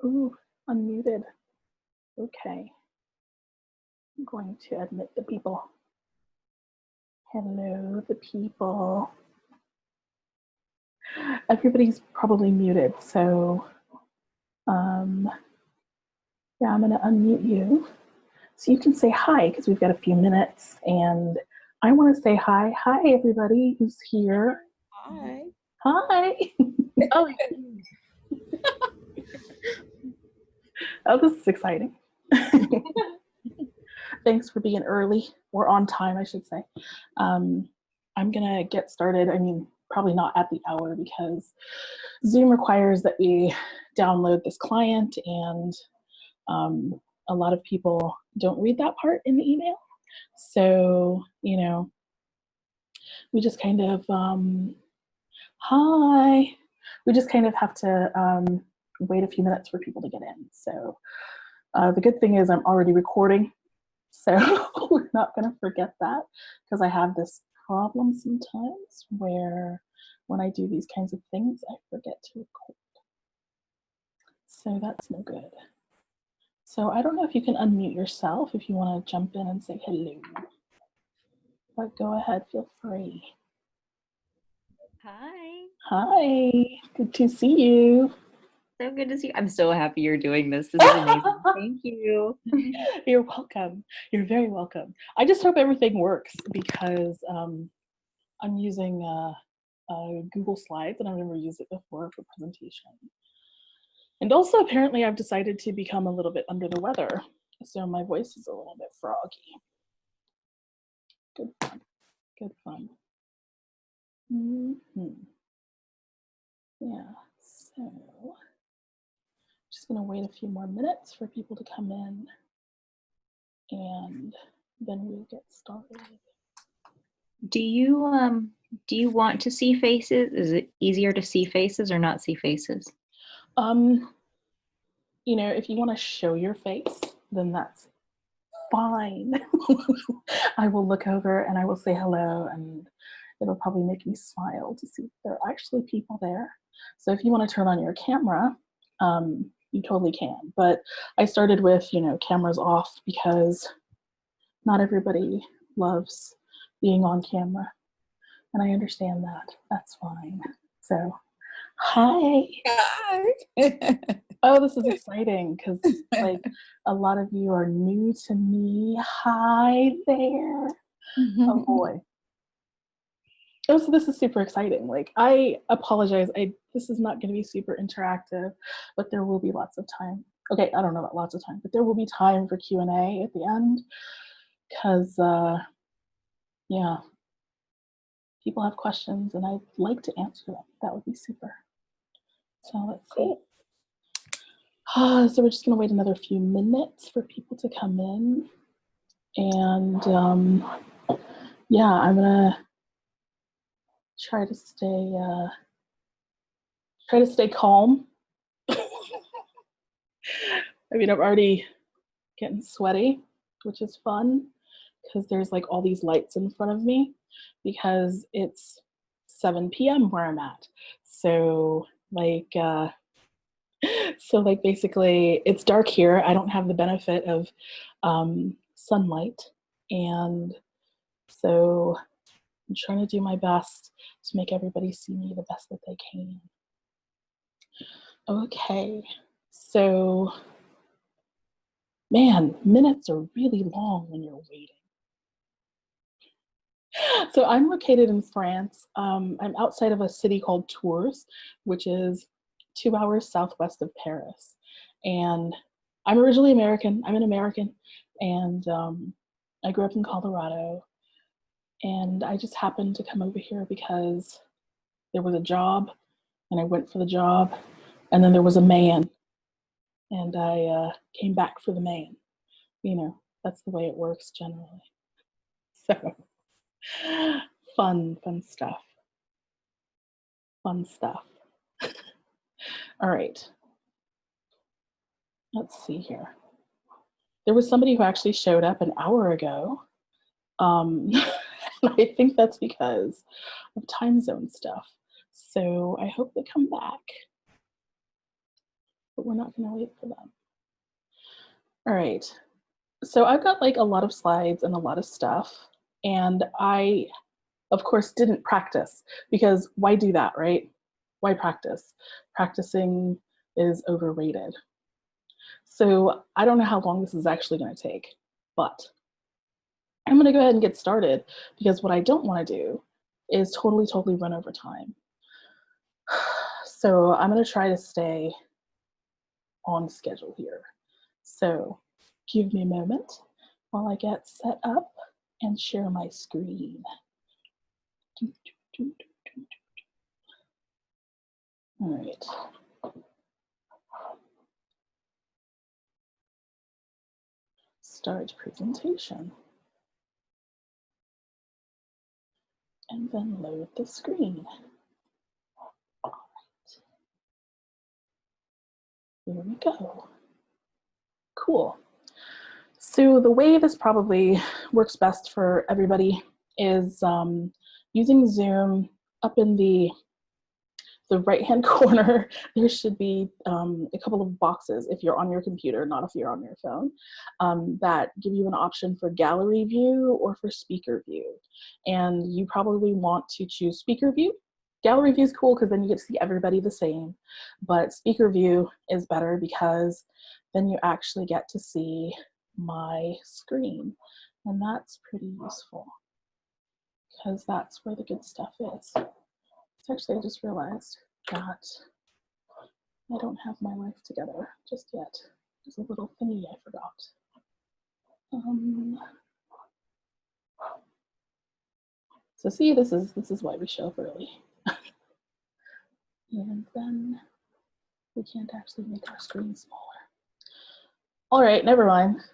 Ooh, unmuted. Okay. I'm going to admit the people. Hello, the people. Everybody's probably muted, so yeah, I'm going to unmute you. So you can say hi because we've got a few minutes, and I want to say hi. Hi, everybody who's here. Hi. Hi. Oh, Oh, this is exciting. Thanks for being early, or on time, I should say. I'm going to get started. I mean, probably not at the hour because Zoom requires that we download this client, and a lot of people don't read that part in the email. So, you know, we just kind of, hi, we just kind of have to wait a few minutes for people to get in. So the good thing is I'm already recording, so we're not going to forget that, because I have this problem sometimes where when I do these kinds of things, I forget to record. So that's no good. So I don't know if you can unmute yourself if you want to jump in and say hello. But go ahead, feel free. hi. Hi, good to see you. So good to see you. I'm so happy you're doing this. This is amazing. Thank you. You're welcome. You're very welcome. I just hope everything works because I'm using Google Slides, and I've never used it before for presentation. And also, apparently, I've decided to become a little bit under the weather, so my voice is a little bit froggy. Good fun. Good fun. Yeah, so just gonna wait a few more minutes for people to come in, and then we'll get started. Do you want to see faces? Is it easier to see faces or not see faces? You know, if you want to show your face, then that's fine. I will look over and I will say hello, and it'll probably make me smile to see if there are actually people there. So if you want to turn on your camera, you totally can. But I started with, you know, cameras off because not everybody loves being on camera. And I understand that. That's fine. So, hi. Hi. Oh, this is exciting because like a lot of you are new to me. Hi there. Oh boy. Oh, so this is super exciting. Like, I apologize. This is not going to be super interactive, but there will be lots of time. Okay, I don't know about lots of time, but there will be time for Q&A at the end because, yeah, people have questions and I'd like to answer them. That would be super. So let's see. So we're just going to wait another few minutes for people to come in. And yeah, I'm going to try to stay calm. I mean, I'm already getting sweaty, which is fun because there's like all these lights in front of me because it's 7 p.m. where I'm at. So like basically it's dark here. I don't have the benefit of sunlight, and so I'm trying to do my best to make everybody see me the best that they can. Okay, so man, minutes are really long when you're waiting. So I'm located in France. I'm outside of a city called Tours, which is 2 hours southwest of Paris. And I'm originally American. I'm an American. And I grew up in Colorado. And I just happened to come over here because there was a job, and I went for the job. And then there was a man, and I came back for the man. You know, that's the way it works generally. So fun stuff. Fun stuff. All right. Let's see here. There was somebody who actually showed up an hour ago. I think that's because of time zone stuff. So I hope they come back. but we're not gonna wait for them. All right, so I've got like a lot of slides and a lot of stuff, and I, of course, didn't practice because why do that, right? Why practice? Practicing is overrated. So I don't know how long this is actually gonna take, but I'm gonna go ahead and get started because what I don't wanna do is totally run over time. So I'm gonna try to stay on schedule here. So give me a moment while I get set up and share my screen. All right. Start presentation. And then load the screen. All right. Here we go. Cool. So the way this probably works best for everybody is using Zoom. Up in the right-hand corner, there should be a couple of boxes if you're on your computer, not if you're on your phone, that give you an option for gallery view or for speaker view. And you probably want to choose speaker view. Gallery view is cool because then you get to see everybody the same, but speaker view is better because then you actually get to see my screen, and that's pretty useful because that's where the good stuff is. So actually, I just realized that I don't have my life together just yet. There's a little thingy I forgot. So see, this is why we show up early. And then we can't actually make our screen smaller. All right, never mind.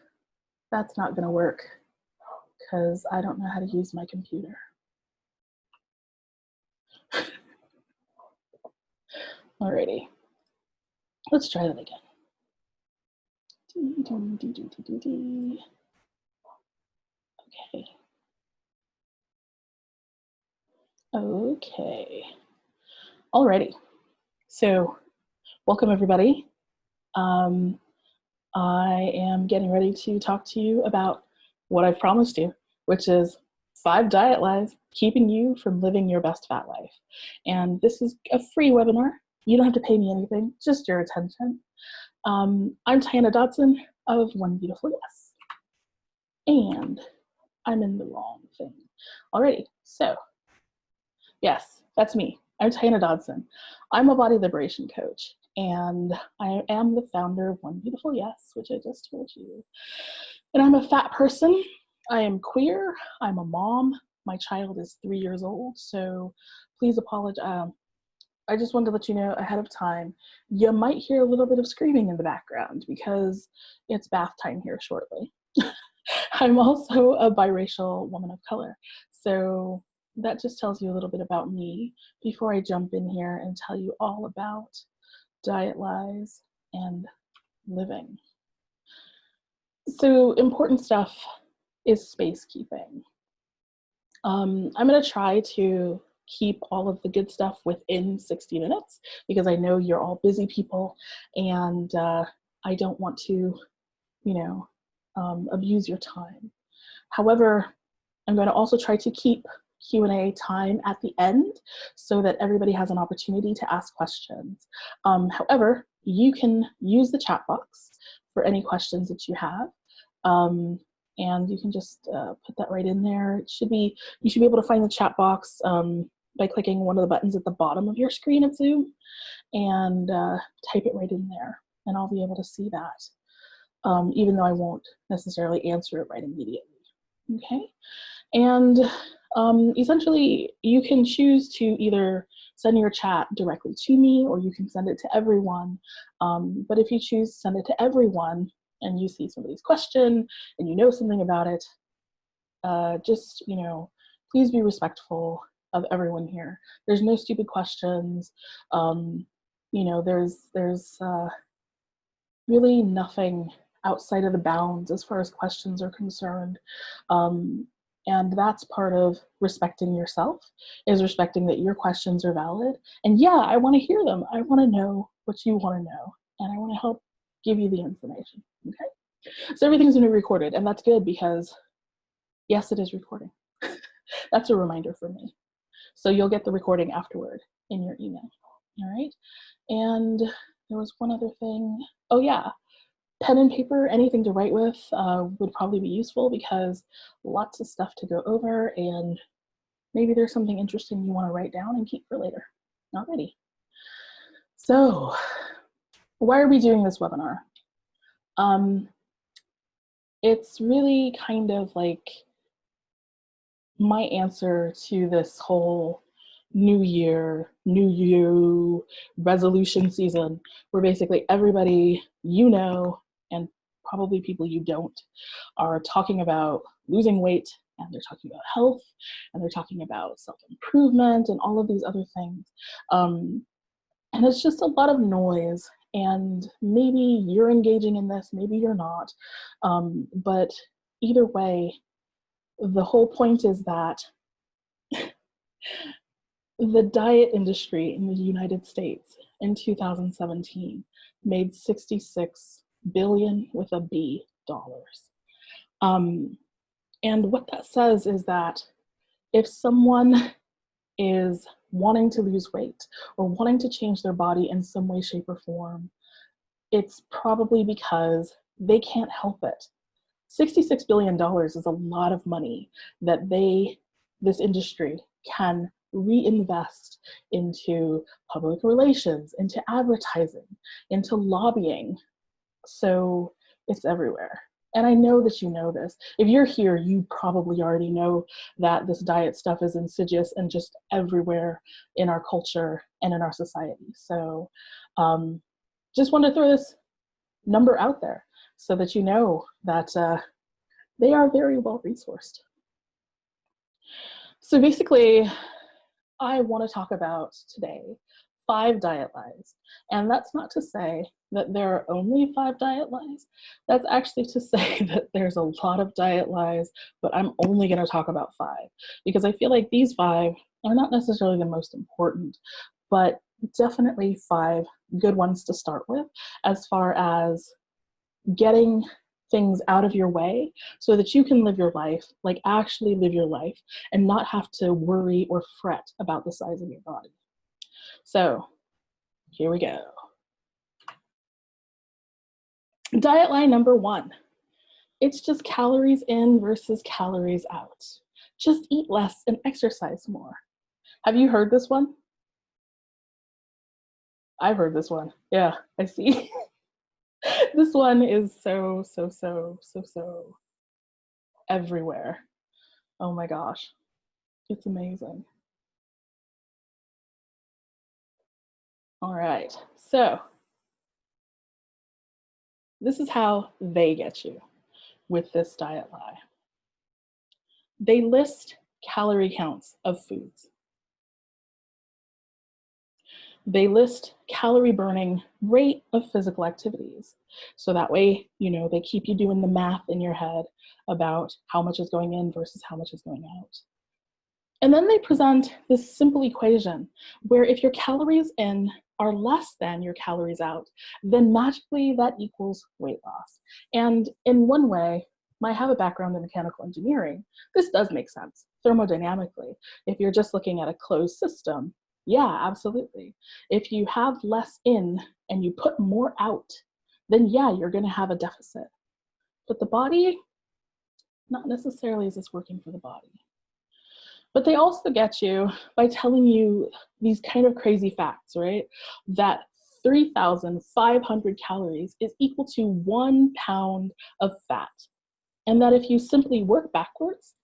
That's not gonna work because I don't know how to use my computer. Alrighty, let's try that again. Okay. Okay. Alrighty. So, welcome everybody. I am getting ready to talk to you about what I've promised you, which is 5 diet lies keeping you from living your best fat life. And this is a free webinar. You don't have to pay me anything, just your attention. I'm Tiana Dodson of One Beautiful Yes. And I'm in the wrong thing. Alrighty, so yes, that's me. I'm Tiana Dodson. I'm a body liberation coach, and I am the founder of One Beautiful Yes, which I just told you. And I'm a fat person. I am queer. I'm a mom. My child is 3 years old, so please apologize. I just wanted to let you know ahead of time, you might hear a little bit of screaming in the background because it's bath time here shortly. I'm also a biracial woman of color, so that just tells you a little bit about me before I jump in here and tell you all about diet lies and living. So important stuff is space keeping. I'm going to try to keep all of the good stuff within 60 minutes because I know you're all busy people, and I don't want to, abuse your time. However, I'm going to also try to keep Q&A time at the end so that everybody has an opportunity to ask questions. However, you can use the chat box for any questions that you have. And you can just put that right in there. You should be able to find the chat box by clicking one of the buttons at the bottom of your screen of Zoom and type it right in there, and I'll be able to see that, even though I won't necessarily answer it right immediately. Okay, and essentially you can choose to either send your chat directly to me or you can send it to everyone, but if you choose to send it to everyone and you see somebody's question and you know something about it, just, please be respectful of everyone here. There's no stupid questions. There's really nothing outside of the bounds as far as questions are concerned. And that's part of respecting yourself, is respecting that your questions are valid. And yeah, I want to hear them. I want to know what you want to know. and I want to help give you the information, okay? So everything's going to be recorded, and that's good because, yes, it is recording. That's a reminder for me. So you'll get the recording afterward in your email, all right? And there was one other thing. Oh yeah, pen and paper, anything to write with would probably be useful because lots of stuff to go over, and maybe there's something interesting you want to write down and keep for later. Alrighty. So why are we doing this webinar? It's really kind of like my answer to this whole new year, new you resolution season, where basically everybody you know, and probably people you don't, are talking about losing weight, and they're talking about health, and they're talking about self-improvement and all of these other things. And it's just a lot of noise, and maybe you're engaging in this, maybe you're not. But either way, the whole point is that the diet industry in the United States in 2017 made $66 billion with a B dollars. And what that says is that if someone is wanting to lose weight or wanting to change their body in some way, shape, or form, it's probably because they can't help it. $66 billion is a lot of money that this industry can reinvest into public relations, into advertising, into lobbying. So it's everywhere. And I know that you know this. If you're here, you probably already know that this diet stuff is insidious and just everywhere in our culture and in our society. So just want to throw this number out there so that you know that they are very well resourced. So basically, I want to talk about today 5 diet lies. And that's not to say that there are only 5 diet lies. That's actually to say that there's a lot of diet lies, but I'm only going to talk about 5 because I feel like these 5 are not necessarily the most important, but definitely 5 good ones to start with as far as getting things out of your way so that you can live your life, like actually live your life, and not have to worry or fret about the size of your body. So here we go. Diet lie number 1. It's just calories in versus calories out. Just eat less and exercise more. Have you heard this one? I've heard this one. Yeah, I see. This one is so everywhere. Oh my gosh, it's amazing. All right, so this is how they get you with this diet lie. They list calorie counts of foods. They list calorie burning rate of physical activities. So that way, you know, they keep you doing the math in your head about how much is going in versus how much is going out. And then they present this simple equation where if your calories in are less than your calories out, then magically that equals weight loss. And in one way, I have a background in mechanical engineering. This does make sense thermodynamically. If you're just looking at a closed system, yeah, absolutely. If you have less in and you put more out, then yeah, you're going to have a deficit. But the body, not necessarily is this working for the body. But they also get you by telling you these kind of crazy facts, right? That 3,500 calories is equal to 1 pound of fat. And that if you simply work backwards,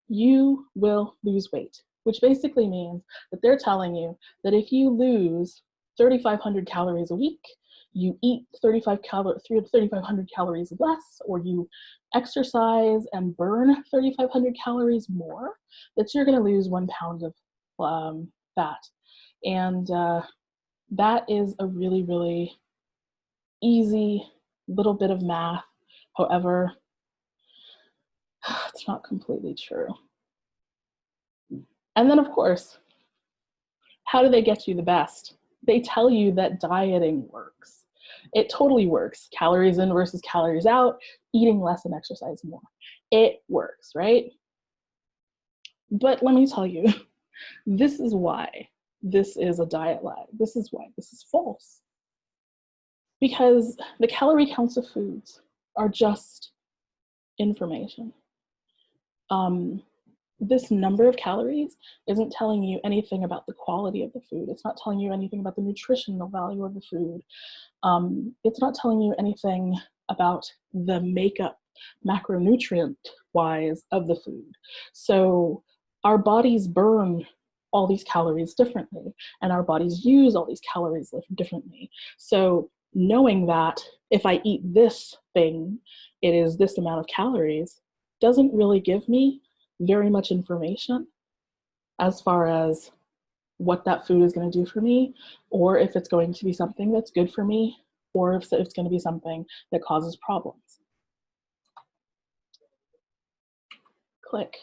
you will lose weight, which basically means that they're telling you that if you lose 3,500 calories a week, you eat 3,500 calories less, or you exercise and burn 3,500 calories more, that you're going to lose 1 pound of fat. And that is a really, really easy little bit of math. However, it's not completely true. And then, of course, how do they get you the best? They tell you that dieting works. It totally works. Calories in versus calories out, eating less and exercise more. It works, right? But let me tell you, this is why this is a diet lie. This is why this is false. Because the calorie counts of foods are just information. This number of calories isn't telling you anything about the quality of the food. It's not telling you anything about the nutritional value of the food. It's not telling you anything about the makeup, macronutrient-wise, of the food. So our bodies burn all these calories differently, and our bodies use all these calories differently. So knowing that if I eat this thing, it is this amount of calories, doesn't really give me very much information as far as what that food is going to do for me, or if it's going to be something that's good for me, or if it's going to be something that causes problems. Click.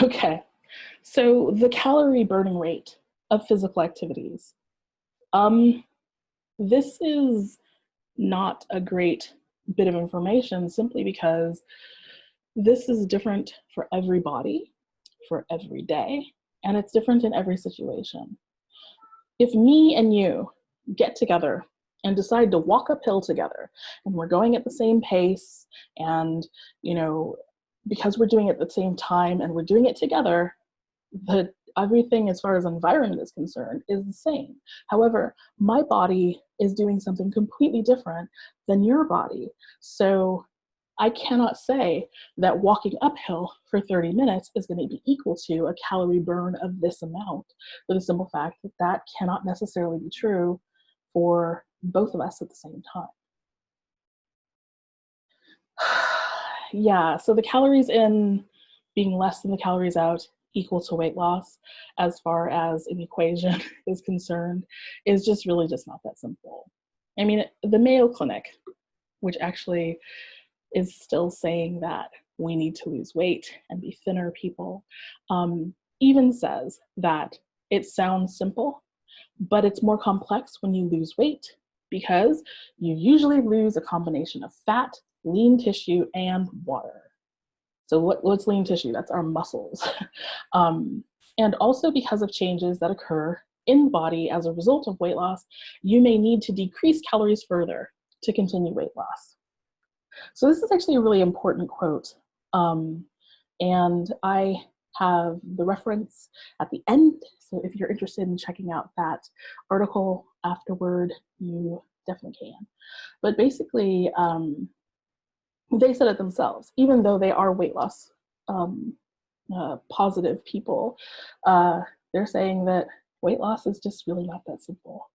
Okay, so the calorie burning rate of physical activities. This is not a great bit of information simply because this is different for every body, for every day, and it's different in every situation. If me and you get together and decide to walk uphill together, and we're going at the same pace, and because we're doing it at the same time and we're doing it together, everything as far as environment is concerned is the same. However, my body is doing something completely different than your body. So I cannot say that walking uphill for 30 minutes is going to be equal to a calorie burn of this amount, for the simple fact that that cannot necessarily be true for both of us at the same time. Yeah, so the calories in being less than the calories out equal to weight loss, as far as an equation is concerned, is just really just not that simple. I mean, the Mayo Clinic, which actually is still saying that we need to lose weight and be thinner people, even says that it sounds simple, but it's more complex when you lose weight, because you usually lose a combination of fat, lean tissue, and water. So what's lean tissue? That's our muscles. And also because of changes that occur in the body as a result of weight loss, you may need to decrease calories further to continue weight loss. So this is actually a really important quote. And I have the reference at the end. So if you're interested in checking out that article afterward, you definitely can. But basically, they said it themselves, even though they are weight loss positive people, they're saying that weight loss is just really not that simple.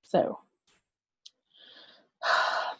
So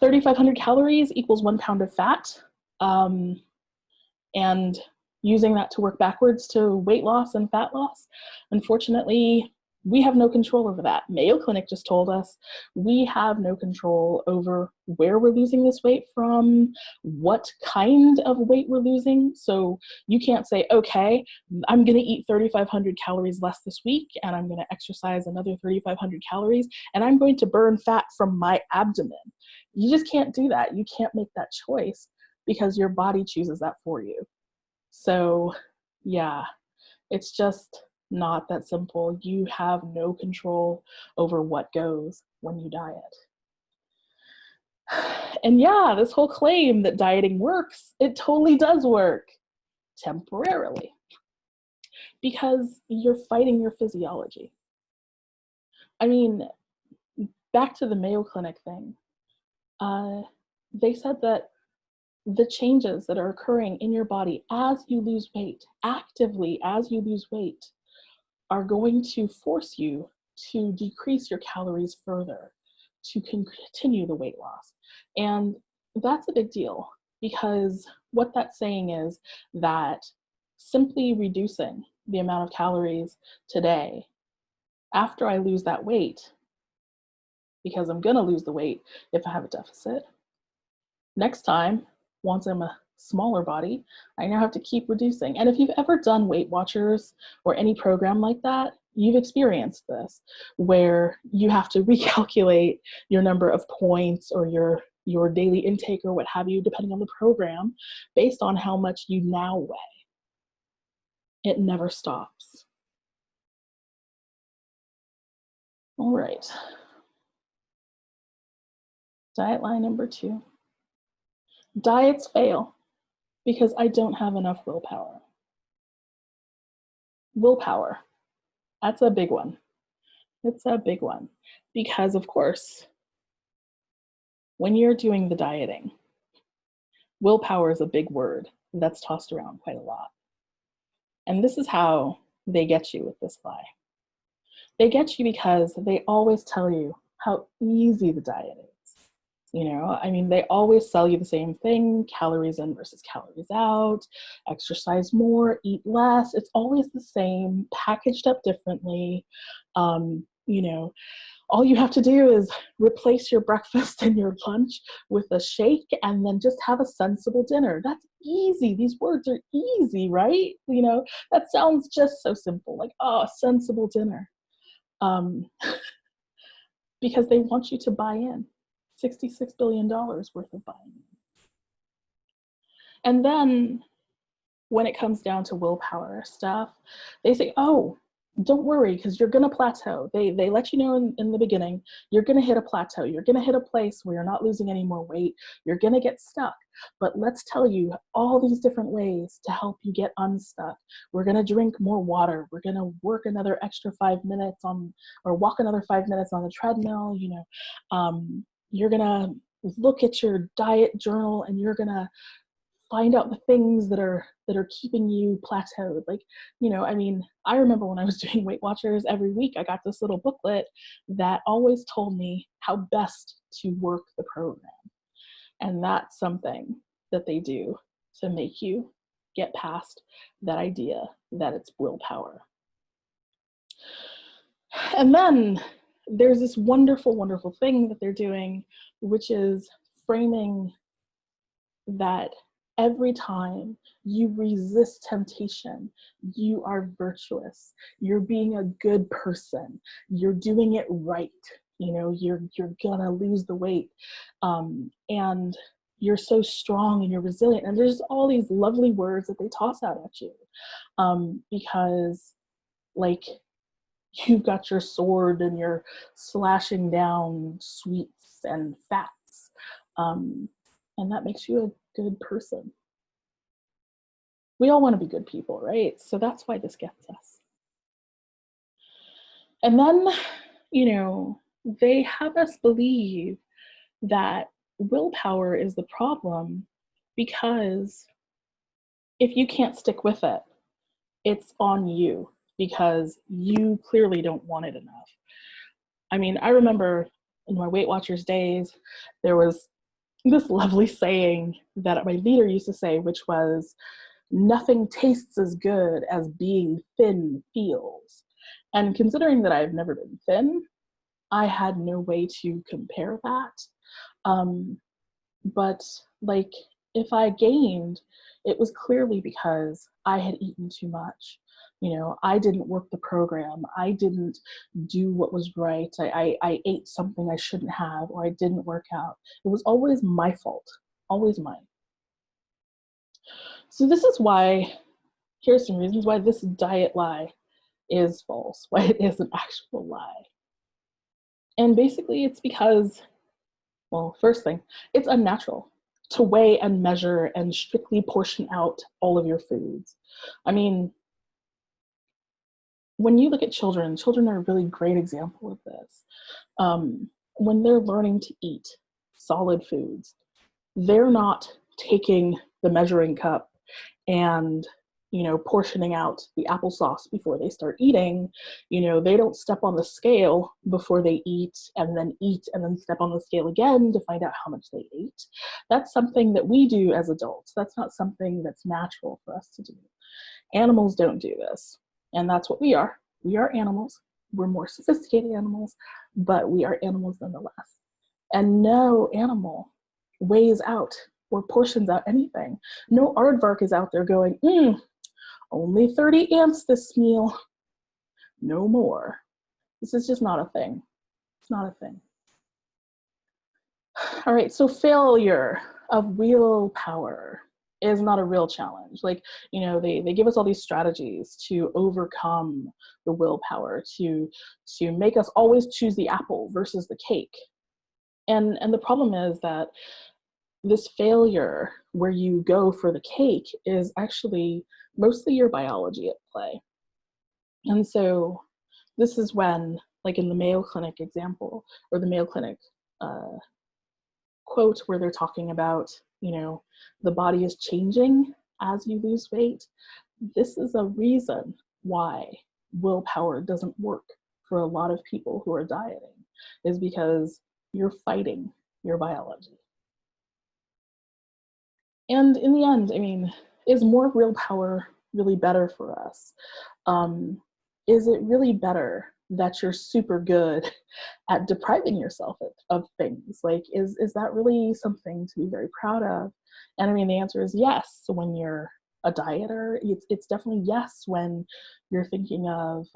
3,500 calories equals 1 pound of fat. And using that to work backwards to weight loss and fat loss, unfortunately, we have no control over that. Mayo Clinic just told us we have no control over where we're losing this weight from, what kind of weight we're losing. So you can't say, okay, I'm going to eat 3,500 calories less this week, and I'm going to exercise another 3,500 calories, and I'm going to burn fat from my abdomen. You just can't do that. You can't make that choice because your body chooses that for you. So yeah, it's just not that simple. You have no control over what goes when you diet. And yeah, this whole claim that dieting works, it totally does work temporarily, because you're fighting your physiology. I mean, back to the Mayo Clinic thing, they said that the changes that are occurring in your body as you lose weight, actively as you lose weight, are going to force you to decrease your calories further to continue the weight loss. And that's a big deal, because what that's saying is that simply reducing the amount of calories today, after I lose that weight, because I'm gonna lose the weight if I have a deficit, next time, once I'm a smaller body, I now have to keep reducing. And if you've ever done Weight Watchers or any program like that, you've experienced this, where you have to recalculate your number of points or your daily intake or what have you, depending on the program, based on how much you now weigh. It never stops. All right. Diet lie number 2. Diets fail because I don't have enough willpower. Willpower, that's a big one. It's a big one because, of course, when you're doing the dieting, willpower is a big word that's tossed around quite a lot. And this is how they get you with this lie. They get you because they always tell you how easy the diet is. You know, I mean, they always sell you the same thing: calories in versus calories out, exercise more, eat less. It's always the same, packaged up differently. You know, all you have to do is replace your breakfast and your lunch with a shake and then just have a sensible dinner. That's easy. These words are easy, right? You know, that sounds just so simple, like, oh, a sensible dinner. Because they want you to buy in. $66 billion worth of buying. And then when it comes down to willpower stuff, they say, oh, don't worry, because you're going to plateau. They let you know in the beginning, you're going to hit a plateau. You're going to hit a place where you're not losing any more weight. You're going to get stuck. But let's tell you all these different ways to help you get unstuck. We're going to drink more water. We're going to work another extra 5 minutes or walk another 5 minutes on the treadmill. You know, you're going to look at your diet journal and you're going to find out the things that are keeping you plateaued. Like, you know, I mean, I remember when I was doing Weight Watchers, every week I got this little booklet that always told me how best to work the program. And that's something that they do to make you get past that idea that it's willpower. And then there's this wonderful, wonderful thing that they're doing, which is framing that every time you resist temptation, you are virtuous. You're being a good person. You're doing it right. You know, you're gonna lose the weight. And you're so strong and you're resilient. And there's all these lovely words that they toss out at you. Because, like, you've got your sword and you're slashing down sweets and fats. And that makes you a good person. We all want to be good people, right? So that's why this gets us. And then, you know, they have us believe that willpower is the problem because if you can't stick with it, it's on you because you clearly don't want it enough. I mean, I remember in my Weight Watchers days, there was this lovely saying that my leader used to say, which was, nothing tastes as good as being thin feels. And considering that I've never been thin, I had no way to compare that. But like, if I gained, it was clearly because I had eaten too much. You know, I didn't work the program. I didn't do what was right. I ate something I shouldn't have, or I didn't work out. It was always my fault, always mine. So this is why, here's some reasons why this diet lie is false, why it is an actual lie. And basically it's because, well, first thing, it's unnatural to weigh and measure and strictly portion out all of your foods. I mean, when you look at children are a really great example of this. When they're learning to eat solid foods, they're not taking the measuring cup and, you know, portioning out the applesauce before they start eating. You know, they don't step on the scale before they eat and then step on the scale again to find out how much they ate. That's something that we do as adults. That's not something that's natural for us to do. Animals don't do this. And that's what we are. We are animals. We're more sophisticated animals, but we are animals nonetheless. And no animal weighs out or portions out anything. No aardvark is out there going, only 30 ants this meal. no more. This is just not a thing. It's not a thing. All right, so failure of willpower is not a real challenge. Like, you know, they give us all these strategies to overcome the willpower, to make us always choose the apple versus the cake. And the problem is that this failure where you go for the cake is actually mostly your biology at play. And so this is when, like in the Mayo Clinic example, or the Mayo Clinic quote where they're talking about, you know, the body is changing as you lose weight. This is a reason why willpower doesn't work for a lot of people who are dieting, is because you're fighting your biology. And in the end, I mean, is more willpower really better for us? Is it really better that you're super good at depriving yourself of things? Like, is that really something to be very proud of? And I mean, the answer is yes. When you're a dieter, it's definitely yes when you're thinking of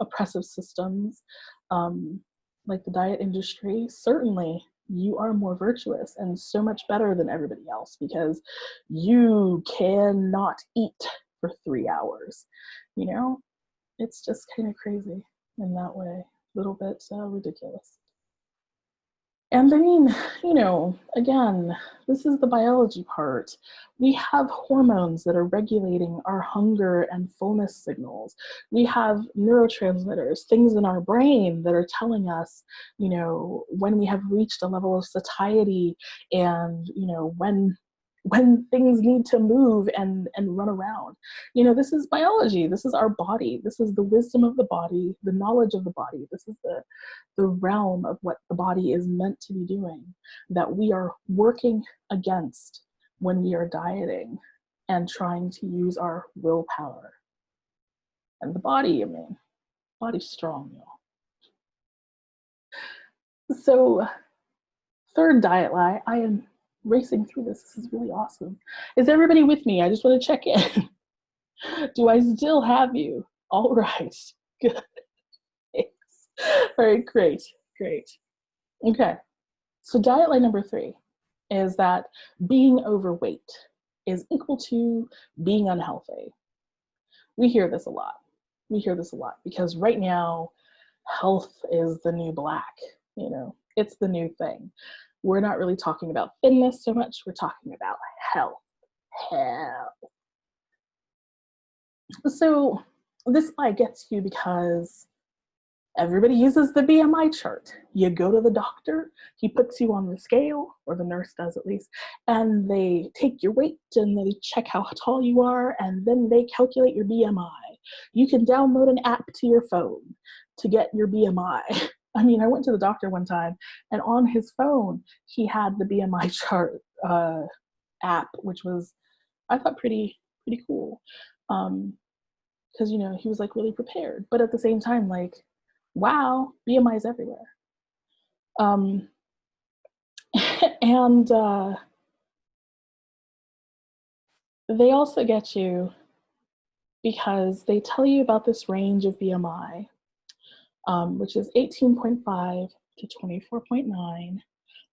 oppressive systems, like the diet industry. Certainly, you are more virtuous and so much better than everybody else because you cannot eat for 3 hours. You know, it's just kind of crazy in that way, a little bit ridiculous. And I mean, you know, again, this is the biology part. We have hormones that are regulating our hunger and fullness signals. We have neurotransmitters, things in our brain that are telling us, you know, when we have reached a level of satiety and, you know, when things need to move and run around. You know, this is biology. This is our body. This is the wisdom of the body, the knowledge of the body. This is the realm of what the body is meant to be doing, that we are working against when we are dieting and trying to use our willpower. And the body, I mean, body's strong, y'all. So, third diet lie, I am racing through this. This is really awesome. Is everybody with me? I just want to check in. Do I still have you? All right. Good. Thanks. All right, great. Okay. So diet lie number 3 is that being overweight is equal to being unhealthy. We hear this a lot. Because right now, health is the new black. You know, it's the new thing. We're not really talking about thinness so much. We're talking about health. So this lie gets you because everybody uses the BMI chart. You go to the doctor, he puts you on the scale, or the nurse does at least, and they take your weight and they check how tall you are, and then they calculate your BMI. You can download an app to your phone to get your BMI. I mean, I went to the doctor one time, and on his phone, he had the BMI chart app, which was, I thought, pretty cool. Because, you know, he was like really prepared. But at the same time, like, wow, BMI is everywhere. And they also get you because they tell you about this range of BMI, which is 18.5 to 24.9.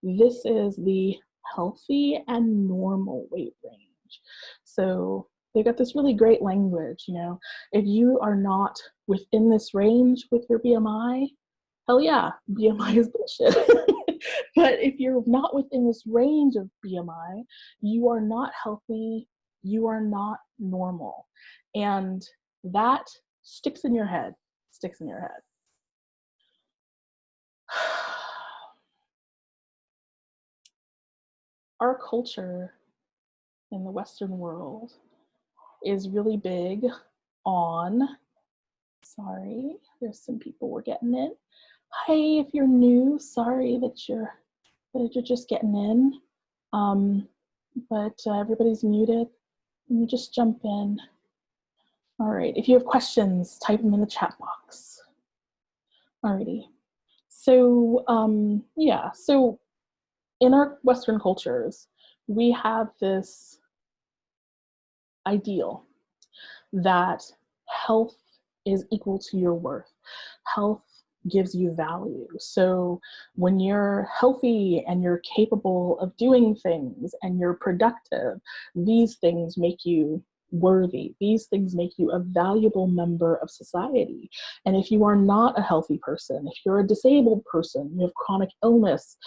This is the healthy and normal weight range. So they've got this really great language, you know. If you are not within this range with your BMI, hell yeah, BMI is bullshit. But if you're not within this range of BMI, you are not healthy, you are not normal. And that sticks in your head. Our culture in the Western world is really big on, sorry, there's some people we're getting in. Hi, if you're new, sorry that you're just getting in. But everybody's muted. Let me just jump in. All right, if you have questions, type them in the chat box. Alrighty. So, yeah, so in our Western cultures, we have this ideal that health is equal to your worth. Health gives you value. So when you're healthy and you're capable of doing things and you're productive, these things make you worthy. These things make you a valuable member of society. And if you are not a healthy person, if you're a disabled person, you have chronic illness,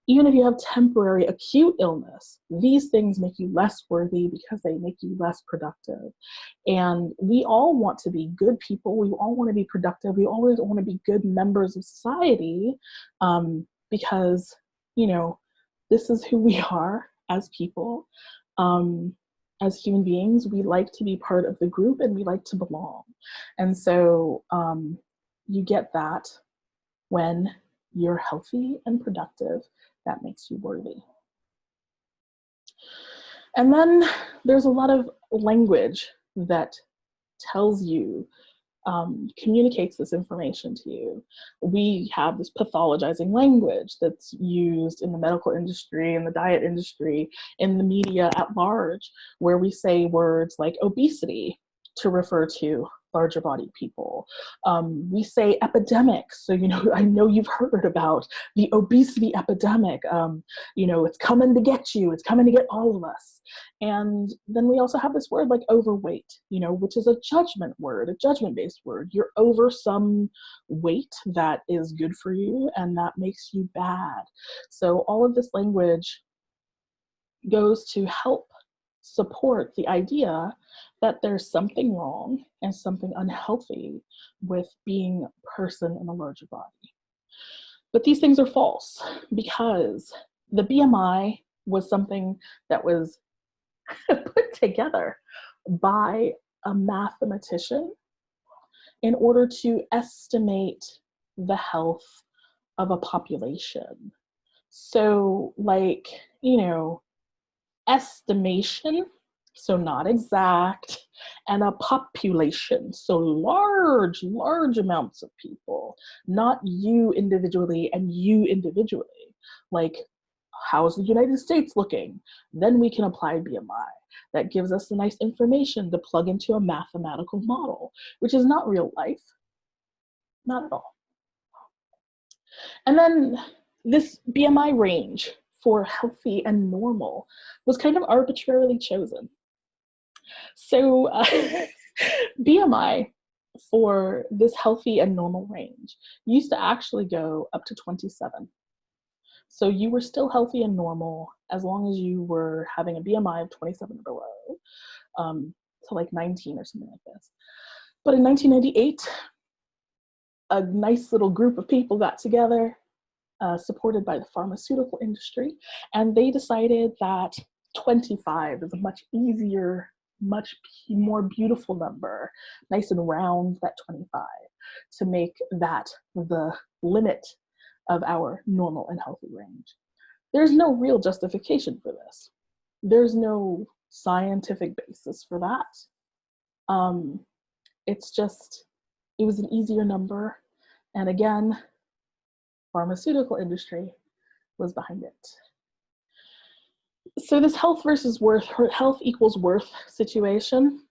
even if you have temporary acute illness, these things make you less worthy because they make you less productive. And we all want to be good people. We all want to be productive. We always want to be good members of society, because, you know, this is who we are as people. As human beings, we like to be part of the group and we like to belong. And so you get that when you're healthy and productive. That makes you worthy. And then there's a lot of language that tells you, communicates this information to you. We have this pathologizing language that's used in the medical industry, in the diet industry, in the media at large, where we say words like obesity to refer to larger bodied people. We say epidemics. So, you know, I know you've heard about the obesity epidemic. You know, it's coming to get you. It's coming to get all of us. And then we also have this word like overweight, you know, which is a judgment word, a judgment-based word. You're over some weight that is good for you and that makes you bad. So all of this language goes to help support the idea that there's something wrong and something unhealthy with being a person in a larger body. But these things are false, because the BMI was something that was put together by a mathematician in order to estimate the health of a population. So, like, you know, estimation, so not exact, and a population, so large amounts of people, not you individually and you individually. Like, how's the United States looking? Then we can apply BMI. That gives us the nice information to plug into a mathematical model, which is not real life, not at all. And then this BMI range for healthy and normal was kind of arbitrarily chosen. So BMI for this healthy and normal range used to actually go up to 27. So you were still healthy and normal as long as you were having a BMI of 27 or below, to like 19 or something like this. But in 1998, a nice little group of people got together, supported by the pharmaceutical industry, and they decided that 25 is a much easier, much more beautiful number, nice and round, that 25, to make that the limit of our normal and healthy range. There's no real justification for this. There's no scientific basis for that. It's just, it was an easier number. And again, pharmaceutical industry was behind it. So this health versus worth, health equals worth situation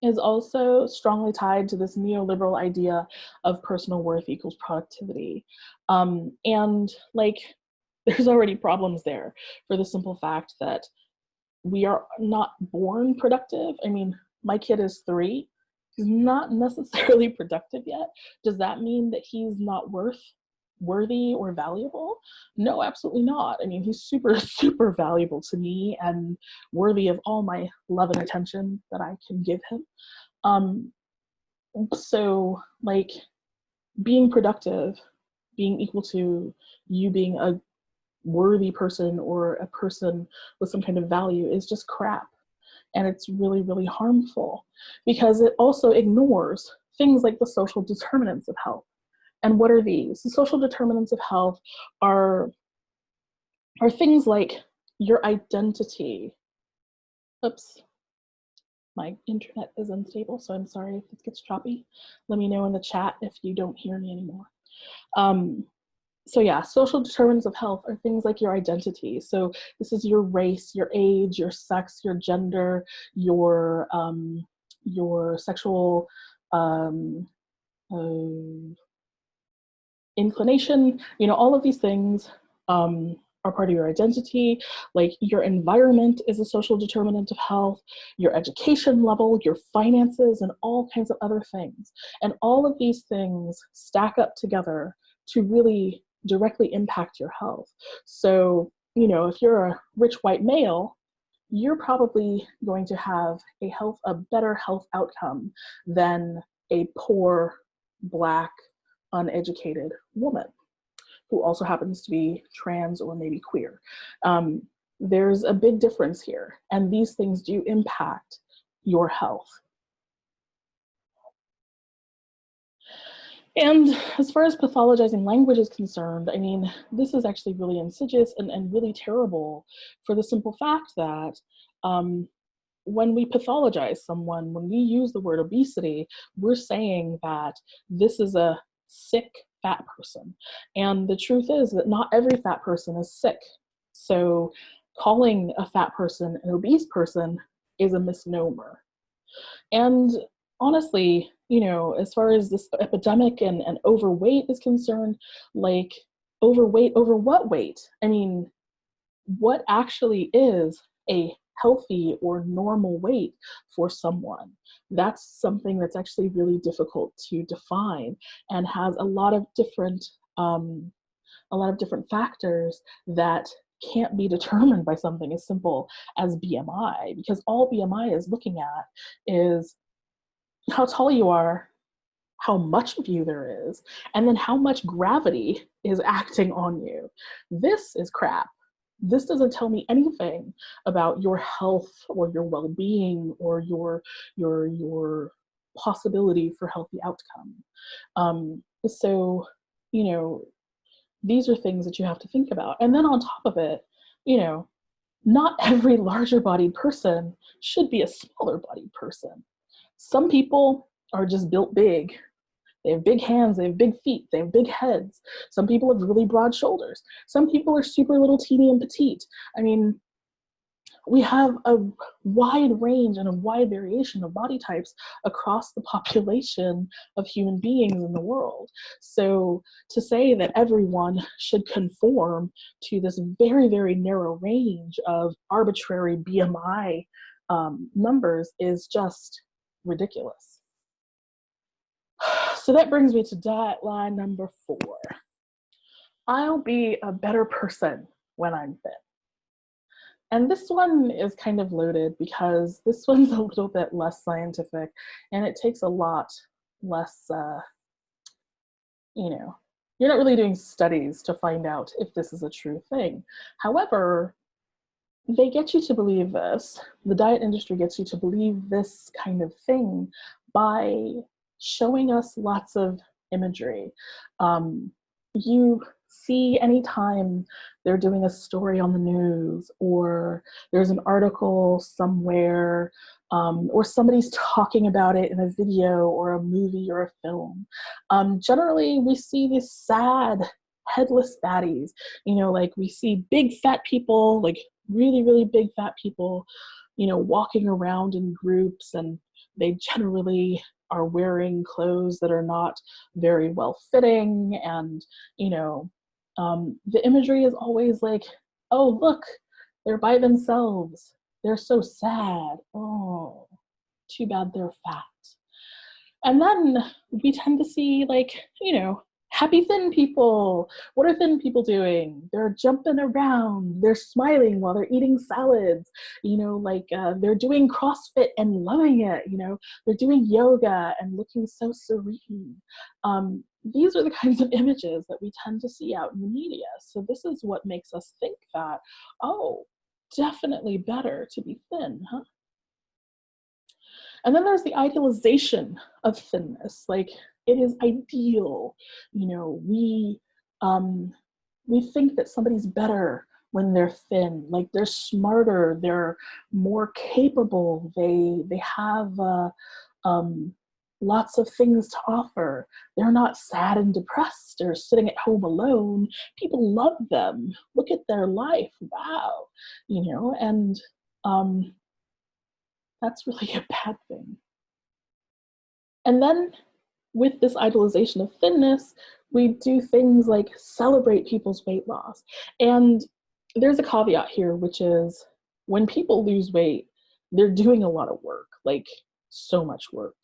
is also strongly tied to this neoliberal idea of personal worth equals productivity. And like, there's already problems there for the simple fact that we are not born productive. I mean, my kid is 3. He's not necessarily productive yet. Does that mean that he's not worthy or valuable? No, absolutely not. I mean, he's super, super valuable to me and worthy of all my love and attention that I can give him. So like, being productive, being equal to you being a worthy person or a person with some kind of value is just crap. And it's really, really harmful because it also ignores things like the social determinants of health. And what are these? The social determinants of health are things like your identity. Oops, my internet is unstable, so I'm sorry if this gets choppy. Let me know in the chat if you don't hear me anymore. So yeah, social determinants of health are things like your identity. So this is your race, your age, your sex, your gender, your your sexual inclination, all of these things are part of your identity. Like your environment is a social determinant of health, your education level, your finances, and all kinds of other things. And all of these things stack up together to really directly impact your health. So, if you're a rich white male, you're probably going to have a better health outcome than a poor Black uneducated woman who also happens to be trans or maybe queer. There's a big difference here, and these things do impact your health. And as far as pathologizing language is concerned, I mean, this is actually really insidious and really terrible for the simple fact that when we pathologize someone, when we use the word obesity, we're saying that this is a sick fat person. And the truth is that not every fat person is sick. So calling a fat person an obese person is a misnomer. And honestly, as far as this epidemic and overweight is concerned, like overweight over what weight? I mean, what actually is a healthy or normal weight for someone? That's something that's actually really difficult to define and has a lot of different factors that can't be determined by something as simple as BMI, because all BMI is looking at is how tall you are, how much of you there is, and then how much gravity is acting on you. This is crap. This doesn't tell me anything about your health or your well-being or your possibility for healthy outcome. So, these are things that you have to think about. And then on top of it, not every larger bodied person should be a smaller bodied person. Some people are just built big. They have big hands, they have big feet, they have big heads. Some people have really broad shoulders. Some people are super little, teeny, and petite. I mean, we have a wide range and a wide variation of body types across the population of human beings in the world. So to say that everyone should conform to this very, very narrow range of arbitrary BMI numbers is just ridiculous. So that brings me to guideline number 4. I'll be a better person when I'm thin. And this one is kind of loaded because this one's a little bit less scientific and it takes a lot less, you're not really doing studies to find out if this is a true thing. However, they get you to believe this. The diet industry gets you to believe this kind of thing by showing us lots of imagery. You see anytime they're doing a story on the news or there's an article somewhere or somebody's talking about it in a video or a movie or a film. Generally, we see these sad, headless baddies. Like we see big fat people, like really, really big fat people, walking around in groups, and they generally are wearing clothes that are not very well fitting. And, the imagery is always like, oh, look, they're by themselves. They're so sad. Oh, too bad they're fat. And then we tend to see happy thin people. What are thin people doing? They're jumping around. They're smiling while they're eating salads. They're doing CrossFit and loving it. They're doing yoga and looking so serene. These are the kinds of images that we tend to see out in the media. So this is what makes us think that, oh, definitely better to be thin, huh? And then there's the idealization of thinness. Like, it is ideal. We think that somebody's better when they're thin. Like, they're smarter, they're more capable, they have lots of things to offer. They're not sad and depressed or sitting at home alone. People love them. Look at their life. Wow. And that's really a bad thing. And then with this idolization of thinness, we do things like celebrate people's weight loss. And there's a caveat here, which is when people lose weight, they're doing a lot of work, like so much work.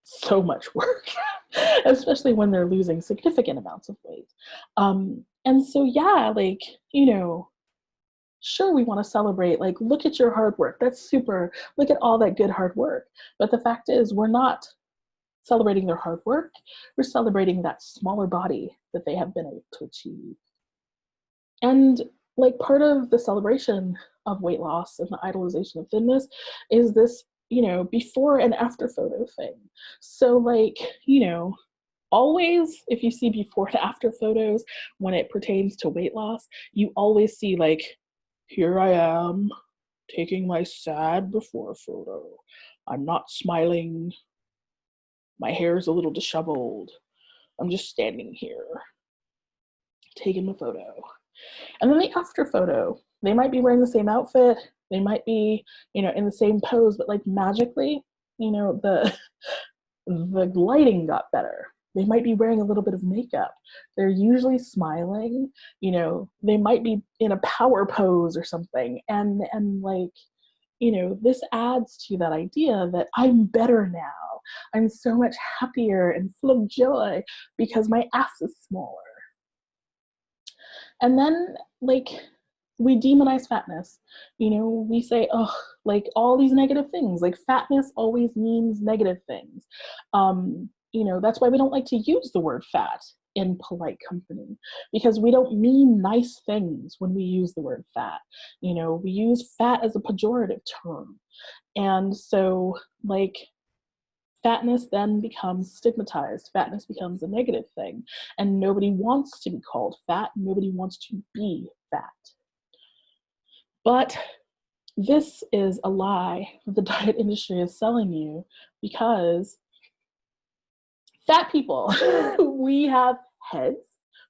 So much work, especially when they're losing significant amounts of weight. And so, yeah, like, you know, sure, we want to celebrate, like, look at your hard work. That's super. Look at all that good hard work. But the fact is, we're not celebrating their hard work. We're celebrating that smaller body that they have been able to achieve. And like part of the celebration of weight loss and the idolization of thinness is this, you know, before and after photo thing. So like, you know, always if you see before and after photos when it pertains to weight loss, you always see like, here I am taking my sad before photo. I'm not smiling. My hair is a little disheveled. I'm just standing here taking the photo. And then the after photo, they might be wearing the same outfit. They might be, you know, in the same pose, but like magically, you know, the lighting got better. They might be wearing a little bit of makeup. They're usually smiling, you know, they might be in a power pose or something. And like, you know, this adds to that idea that I'm better now. I'm so much happier and full of joy because my ass is smaller. And then, like, we demonize fatness. You know, we say, oh, like all these negative things. Like, fatness always means negative things. You know, that's why we don't like to use the word fat in polite company, because we don't mean nice things when we use the word fat. You know, we use fat as a pejorative term. And so, like, fatness then becomes stigmatized. Fatness becomes a negative thing. And nobody wants to be called fat. Nobody wants to be fat. But this is a lie that the diet industry is selling you, because fat people, we have heads,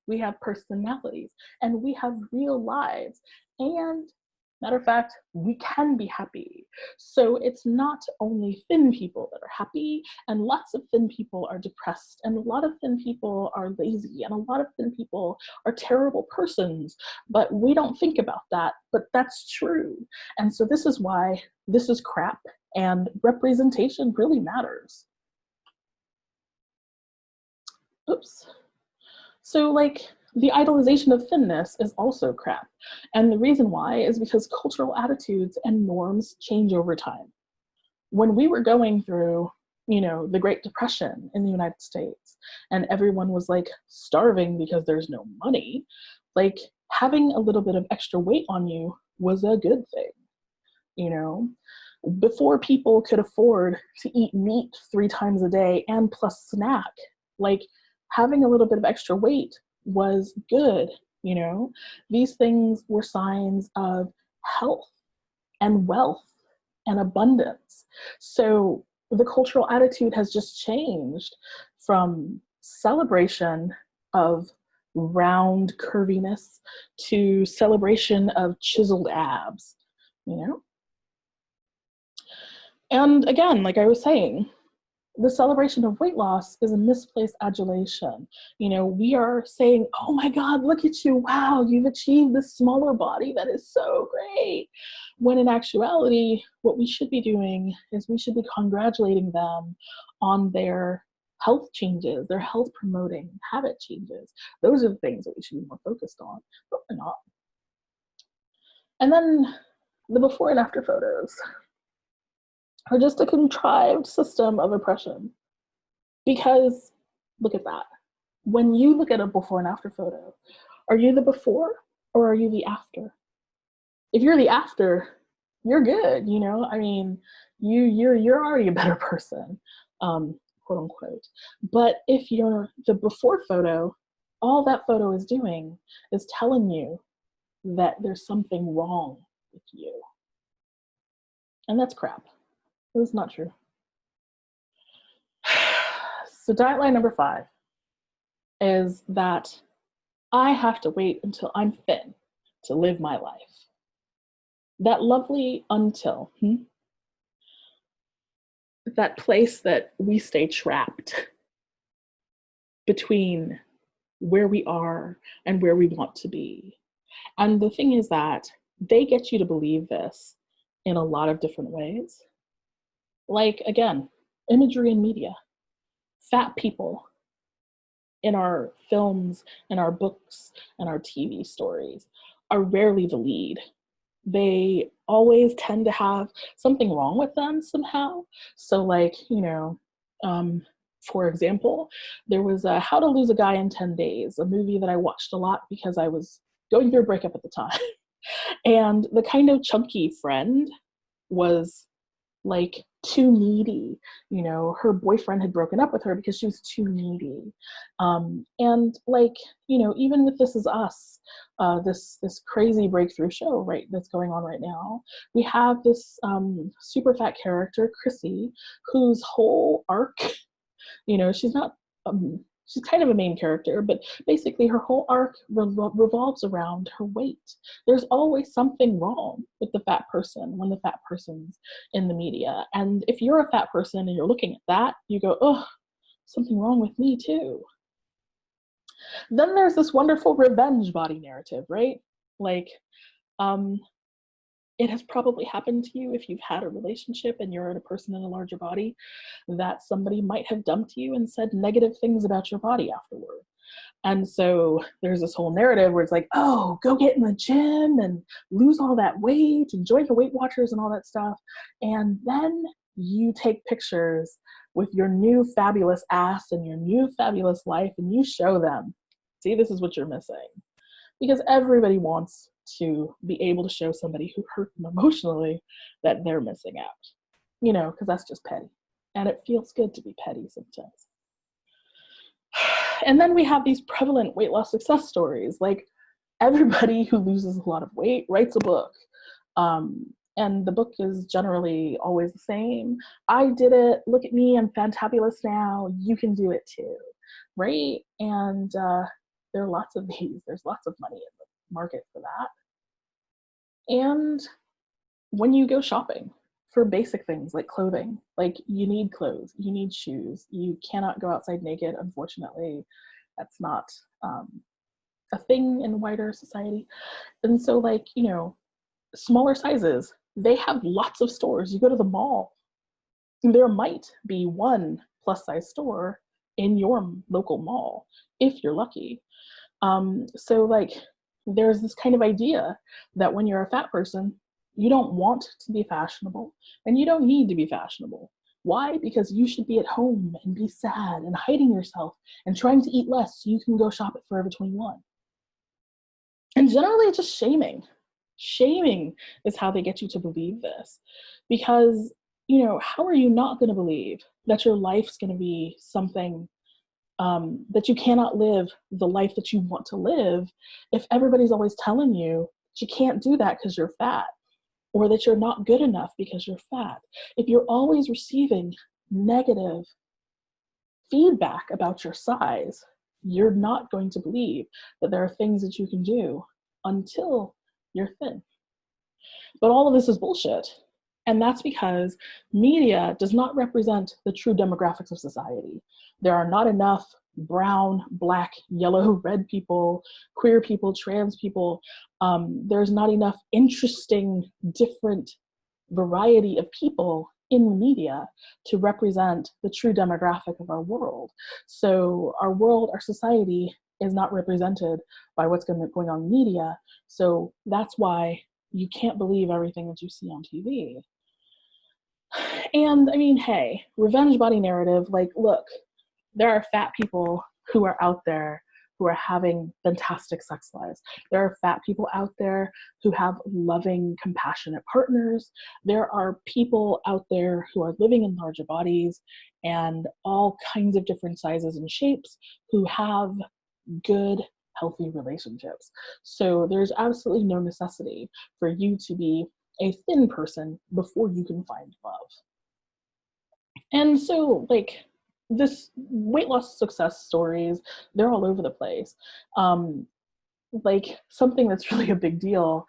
we have personalities, and we have real lives. And matter of fact, we can be happy. So it's not only thin people that are happy, and lots of thin people are depressed, and a lot of thin people are lazy, and a lot of thin people are terrible persons, but we don't think about that, but that's true. And so this is why this is crap, and representation really matters. Oops. So like, the idolization of thinness is also crap. And the reason why is because cultural attitudes and norms change over time. When we were going through, you know, the Great Depression in the United States, and everyone was like starving because there's no money, like having a little bit of extra weight on you was a good thing, you know? Before people could afford to eat meat 3 times a day and plus snack, like having a little bit of extra weight was good, you know? These things were signs of health and wealth and abundance. So the cultural attitude has just changed from celebration of round curviness to celebration of chiseled abs, you know? And again, like I was saying, the celebration of weight loss is a misplaced adulation. You know, we are saying, oh my God, look at you. Wow, you've achieved this smaller body. That is so great. When in actuality, what we should be doing is we should be congratulating them on their health changes, their health promoting habit changes. Those are the things that we should be more focused on, but we're not. And then the before and after photos are just a contrived system of oppression. Because look at that. When you look at a before and after photo, are you the before or are you the after? If you're the after, you're good, you know? I mean, you're already a better person, quote unquote. But if you're the before photo, all that photo is doing is telling you that there's something wrong with you. And that's crap. It's not true. So diet line number 5 is that I have to wait until I'm thin to live my life. That lovely until. that place that we stay trapped between where we are and where we want to be. And the thing is that they get you to believe this in a lot of different ways. Like, again, imagery and media. Fat people in our films and our books and our TV stories are rarely the lead. They always tend to have something wrong with them somehow. So, like, for example, there was How to Lose a Guy in 10 Days, a movie that I watched a lot because I was going through a breakup at the time. And the kind of chunky friend was like too needy. Her boyfriend had broken up with her because she was too needy. And like, even with This Is Us, this crazy breakthrough show, right, that's going on right now, we have this super fat character, Chrissy, whose whole arc, she's not she's kind of a main character, but basically her whole arc revolves around her weight. There's always something wrong with the fat person when the fat person's in the media. And if you're a fat person and you're looking at that, you go, oh, something wrong with me too. Then there's this wonderful revenge body narrative, right? Like, it has probably happened to you if you've had a relationship and you're a person in a larger body, that somebody might have dumped you and said negative things about your body afterward. And so there's this whole narrative where it's like, oh, go get in the gym and lose all that weight and join the Weight Watchers and all that stuff. And then you take pictures with your new fabulous ass and your new fabulous life and you show them, see, this is what you're missing. Because everybody wants to be able to show somebody who hurt them emotionally that they're missing out, because that's just petty. And it feels good to be petty sometimes. And then we have these prevalent weight loss success stories. Like, everybody who loses a lot of weight writes a book. And the book is generally always the same. I did it. Look at me. I'm fantabulous now. You can do it too. Right? And there are lots of these. There's lots of money in the market for that. And when you go shopping for basic things like clothing, like, you need clothes, you need shoes, you cannot go outside naked, unfortunately. That's not a thing in wider society. And so, like, smaller sizes, they have lots of stores. You go to the mall, there might be one plus size store in your local mall if you're lucky. So, like, there's this kind of idea that when you're a fat person, you don't want to be fashionable and you don't need to be fashionable. Why? Because you should be at home and be sad and hiding yourself and trying to eat less so you can go shop at Forever 21. And generally it's just shaming. Shaming is how they get you to believe this. Because, how are you not going to believe that your life's going to be something that you cannot live the life that you want to live if everybody's always telling you that you can't do that because you're fat, or that you're not good enough because you're fat? If you're always receiving negative feedback about your size, you're not going to believe that there are things that you can do until you're thin. But all of this is bullshit. And that's because media does not represent the true demographics of society. There are not enough brown, black, yellow, red people, queer people, trans people. There's not enough interesting, different variety of people in the media to represent the true demographic of our world. So our world, our society is not represented by what's going on in media. So that's why you can't believe everything that you see on TV. And I mean, hey, revenge body narrative, like, look, there are fat people who are out there who are having fantastic sex lives. There are fat people out there who have loving, compassionate partners. There are people out there who are living in larger bodies and all kinds of different sizes and shapes who have good, healthy relationships. So there's absolutely no necessity for you to be a thin person before you can find love. And so, like, this weight loss success stories, they're all over the place. Like, something that's really a big deal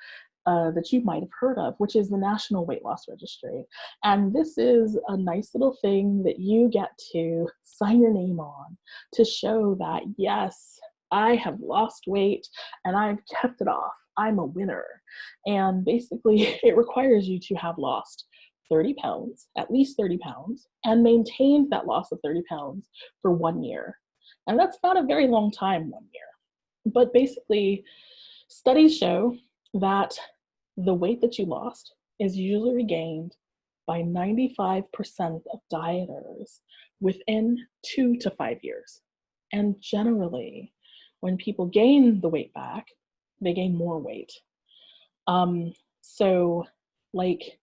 that you might have heard of, which is the National Weight Loss Registry. And this is a nice little thing that you get to sign your name on to show that, yes, I have lost weight and I've kept it off. I'm a winner. And basically, it requires you to have lost 30 pounds, at least 30 pounds, and maintained that loss of 30 pounds for 1 year. And that's not a very long time, 1 year. But basically, studies show that the weight that you lost is usually regained by 95% of dieters within 2 to 5 years. And generally, when people gain the weight back, they gain more weight. So like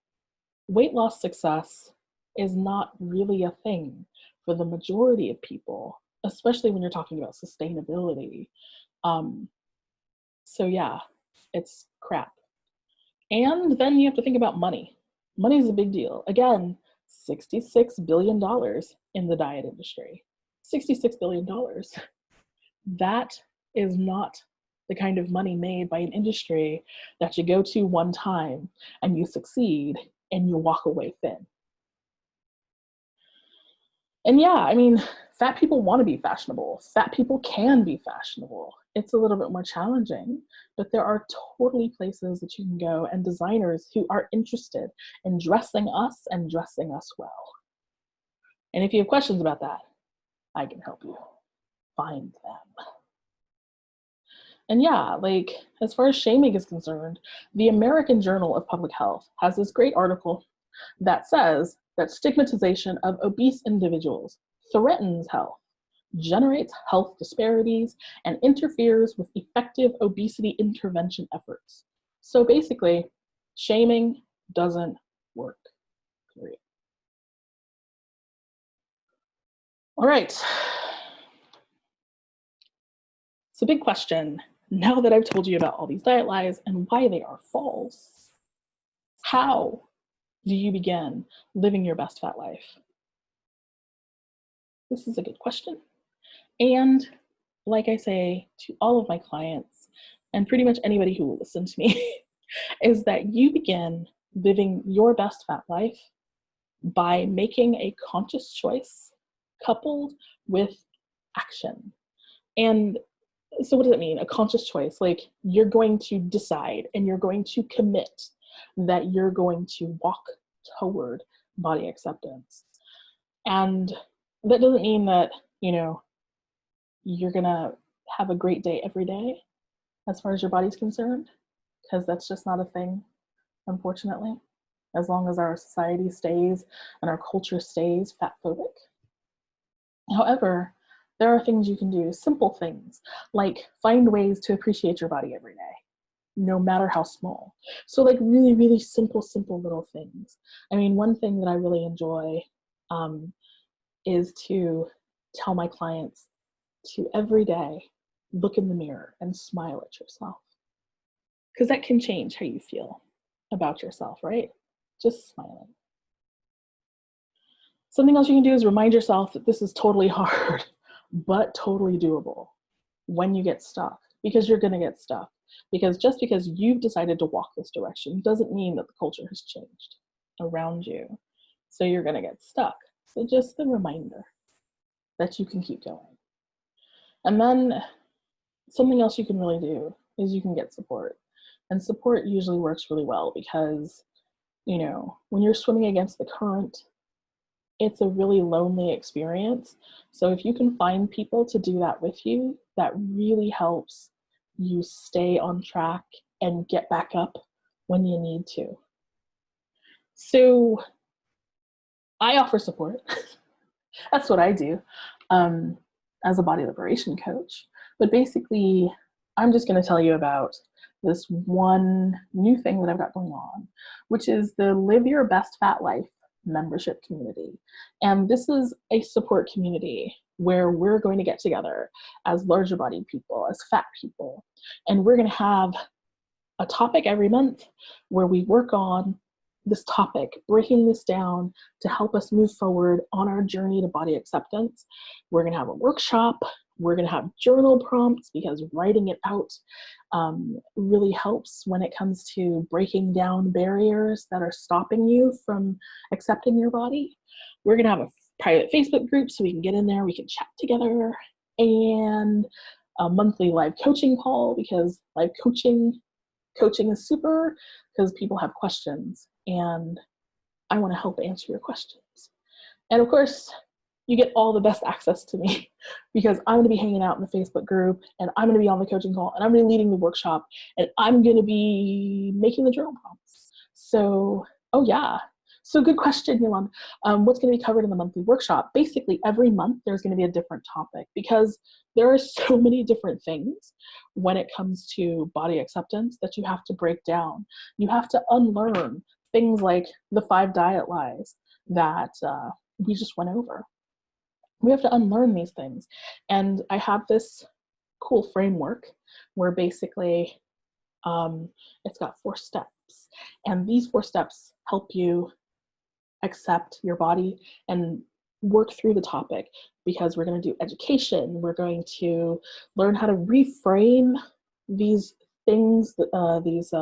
weight loss success is not really a thing for the majority of people, especially when you're talking about sustainability. So yeah, it's crap. And then you have to think about money. Money is a big deal. Again, $66 billion in the diet industry. $66 billion. That is not the kind of money made by an industry that you go to one time and you succeed and you walk away thin. And yeah, I mean, fat people want to be fashionable. Fat people can be fashionable. It's a little bit more challenging, but there are totally places that you can go and designers who are interested in dressing us and dressing us well. And if you have questions about that, I can help you find them. And yeah, like as far as shaming is concerned, the American Journal of Public Health has this great article that says that stigmatization of obese individuals threatens health, generates health disparities, and interferes with effective obesity intervention efforts. So basically, shaming doesn't work, period. All right. So big question, now that I've told you about all these diet lies and why they are false, how do you begin living your best fat life? This is a good question. And like I say to all of my clients, and pretty much anybody who will listen to me, is that you begin living your best fat life by making a conscious choice coupled with action. And so what does it mean? A conscious choice, like you're going to decide and you're going to commit that you're going to walk toward body acceptance. And that doesn't mean that, you know, you're gonna have a great day every day as far as your body's concerned, because that's just not a thing, unfortunately, as long as our society stays and our culture stays fat phobic. However, there are things you can do, simple things, like find ways to appreciate your body every day, no matter how small. So like really, really simple little things. I mean, one thing that I really enjoy is to tell my clients to every day look in the mirror and smile at yourself. Because that can change how you feel about yourself, right? Just smiling. Something else you can do is remind yourself that this is totally hard, but totally doable when you get stuck, because you're gonna get stuck. Because just because you've decided to walk this direction doesn't mean that the culture has changed around you. So you're gonna get stuck. So just the reminder that you can keep going. And then something else you can really do is you can get support. And support usually works really well because, you know, when you're swimming against the current, it's a really lonely experience. So if you can find people to do that with you, that really helps you stay on track and get back up when you need to. So I offer support. That's what I do as a body liberation coach. But basically, I'm just going to tell you about this one new thing that I've got going on, which is the Live Your Best Fat Life membership community. And this is a support community where we're going to get together as larger bodied people, as fat people, and we're going to have a topic every month where we work on this topic, breaking this down to help us move forward on our journey to body acceptance. We're going to have a workshop We're going to have journal prompts because writing it out really helps when it comes to breaking down barriers that are stopping you from accepting your body. We're going to have a private Facebook group so we can get in there, we can chat together, and a monthly live coaching call because live coaching is super because people have questions and I want to help answer your questions. And of course, you get all the best access to me because I'm going to be hanging out in the Facebook group and I'm going to be on the coaching call and I'm going to be leading the workshop and I'm going to be making the journal prompts. So, oh yeah. So good question, Yolanda. What's going to be covered in the monthly workshop? Basically, every month there's going to be a different topic because there are so many different things when it comes to body acceptance that you have to break down. You have to unlearn things like the 5 diet lies that we just went over. We have to unlearn these things. And I have this cool framework where basically it's got 4 steps. And these 4 steps help you accept your body and work through the topic because we're going to do education. We're going to learn how to reframe these things, these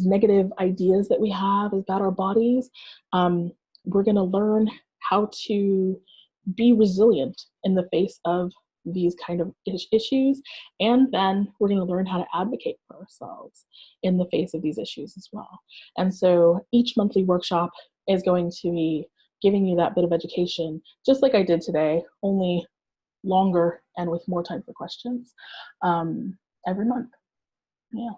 negative ideas that we have about our bodies. We're going to learn how to be resilient in the face of these kind of issues. And then we're going to learn how to advocate for ourselves in the face of these issues as well. And so each monthly workshop is going to be giving you that bit of education, just like I did today, only longer and with more time for questions every month. Yeah.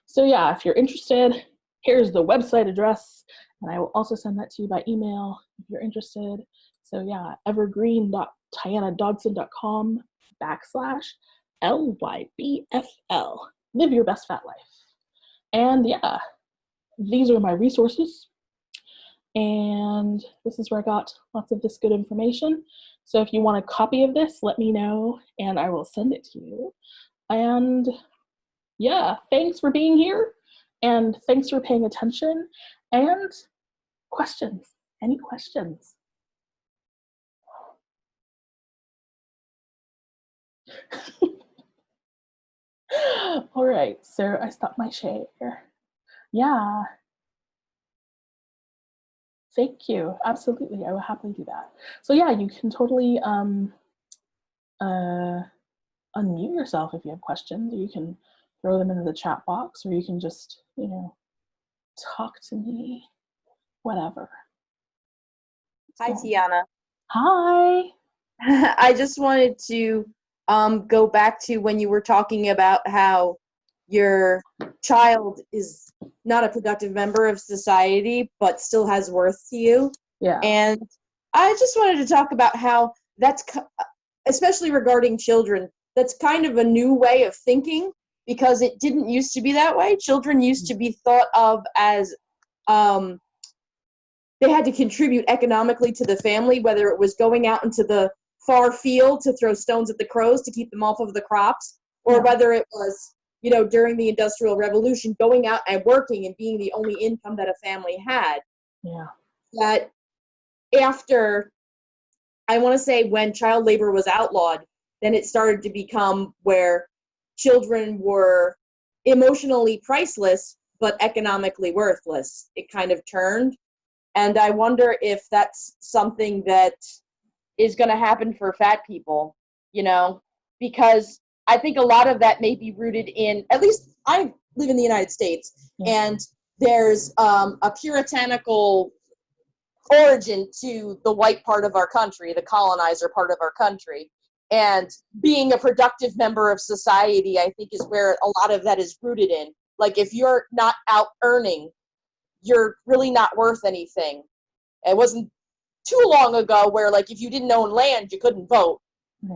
So yeah, if you're interested, here's the website address, and I will also send that to you by email if you're interested. So yeah, evergreen.tyanadodson.com/LYBFL. Live your best fat life. And yeah, these are my resources. And this is where I got lots of this good information. So if you want a copy of this, let me know and I will send it to you. And yeah, thanks for being here and thanks for paying attention. And questions, any questions? All right, so I stopped my share. Yeah. Thank you. Absolutely. I will happily do that. So yeah, you can totally unmute yourself if you have questions, or you can throw them into the chat box, or you can just, talk to me, whatever. Hi, Tiana. Hi. I just wanted to go back to when you were talking about how your child is not a productive member of society, but still has worth to you. Yeah. And I just wanted to talk about how that's, especially regarding children, that's kind of a new way of thinking because it didn't used to be that way. Children used to be thought of as they had to contribute economically to the family, whether it was going out into the far field to throw stones at the crows to keep them off of the crops, or whether it was, during the Industrial Revolution, going out and working and being the only income that a family had. Yeah. That after, I want to say when child labor was outlawed, then it started to become where children were emotionally priceless, but economically worthless. It kind of turned. And I wonder if that's something that is going to happen for fat people, because I think a lot of that may be rooted in, at least I live in the United States, and there's a puritanical origin to the white part of our country, the colonizer part of our country. And being a productive member of society, I think, is where a lot of that is rooted in. Like, if you're not out earning, you're really not worth anything. It wasn't too long ago where, like, if you didn't own land, you couldn't vote.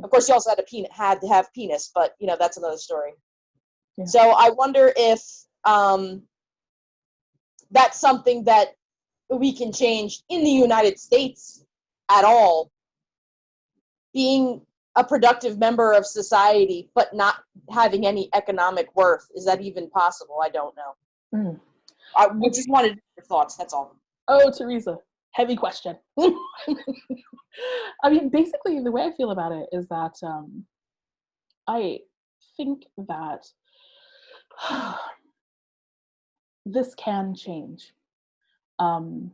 Of course, you also had to have penis, but, that's another story. Yeah. So I wonder if that's something that we can change in the United States at all. Being a productive member of society, but not having any economic worth. Is that even possible? I don't know. I just wanted your thoughts, that's all. Oh, Teresa, heavy question. I mean, basically, the way I feel about it is that I think that this can change, um,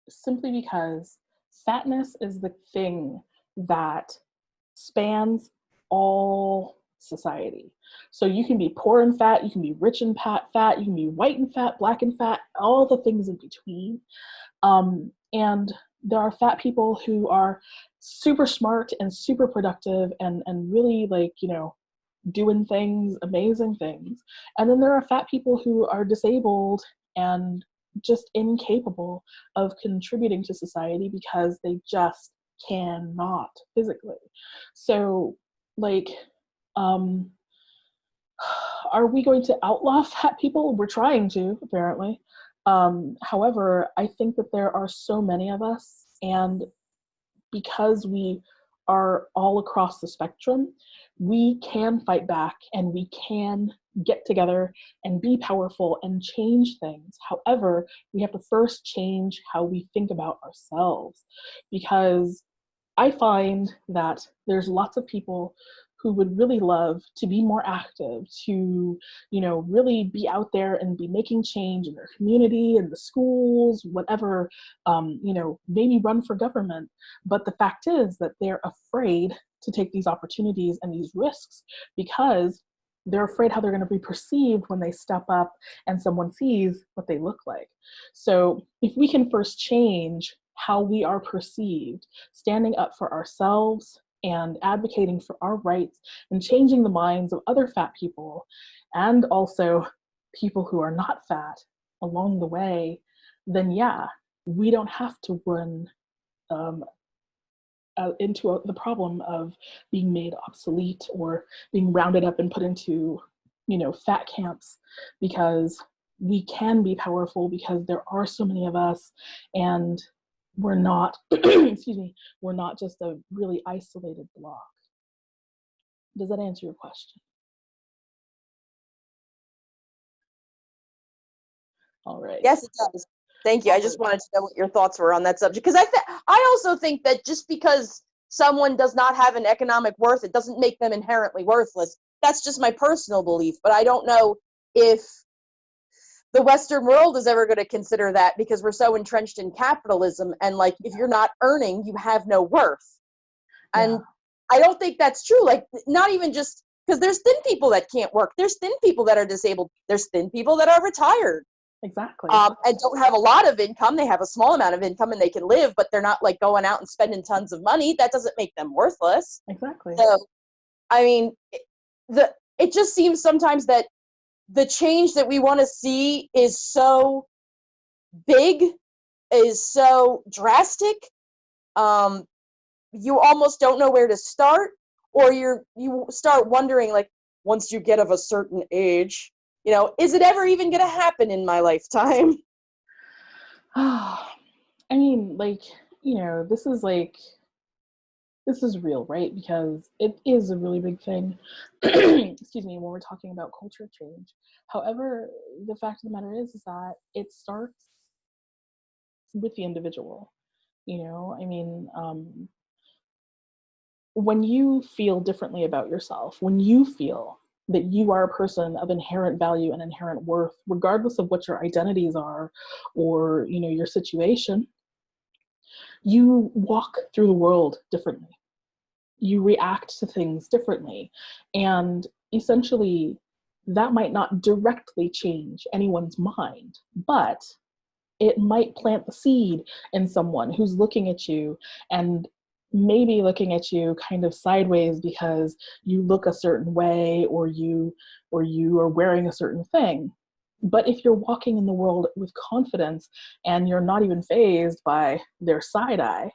simply because fatness is the thing that spans all society. So you can be poor and fat, you can be rich and fat, you can be white and fat, black and fat, all the things in between. And there are fat people who are super smart and super productive and really, like, you know, doing things, amazing things. And then there are fat people who are disabled and just incapable of contributing to society because they just cannot physically. So, like, um, are we going to outlaw fat people? We're trying to, apparently. However, I think that there are so many of us, and because we are all across the spectrum, we can fight back and we can get together and be powerful and change things. However, we have to first change how we think about ourselves, because I find that there's lots of people who would really love to be more active, to, you know, really be out there and be making change in their community, in the schools, whatever, you know, maybe run for government. But the fact is that they're afraid to take these opportunities and these risks because they're afraid how they're going to be perceived when they step up and someone sees what they look like. So if we can first change how we are perceived, standing up for ourselves and advocating for our rights and changing the minds of other fat people and also people who are not fat along the way, then yeah, we don't have to run into the problem of being made obsolete or being rounded up and put into, you know, fat camps, because we can be powerful because there are so many of us, and we're not, excuse me, we're not just a really isolated block. Does that answer your question? All right. Yes, it does. Thank you. I just wanted to know what your thoughts were on that subject, because I also think that just because someone does not have an economic worth, it doesn't make them inherently worthless. That's just my personal belief, but I don't know if the Western world is ever going to consider that, because we're so entrenched in capitalism, and like, if you're not earning, you have no worth. And Yeah. I don't think that's true. Like, not even just because there's thin people that can't work, there's thin people that are disabled, there's thin people that are retired. Exactly. And don't have a lot of income. They have a small amount of income and they can live, but they're not like going out and spending tons of money. That doesn't make them worthless. Exactly. So, I mean, it just seems sometimes that the change that we want to see is so big, is so drastic. You almost don't know where to start, or you start wondering, like, once you get of a certain age, you know, is it ever even going to happen in my lifetime? I mean, like, you know, this is real, right? Because it is a really big thing, excuse me, when we're talking about culture change. However, the fact of the matter is that it starts with the individual. You know, I mean, when you feel differently about yourself, when you feel that you are a person of inherent value and inherent worth, regardless of what your identities are or, you know, your situation, you walk through the world differently. You react to things differently. And essentially, that might not directly change anyone's mind, but it might plant the seed in someone who's looking at you and maybe looking at you kind of sideways because you look a certain way or you are wearing a certain thing. But if you're walking in the world with confidence and you're not even fazed by their side eye,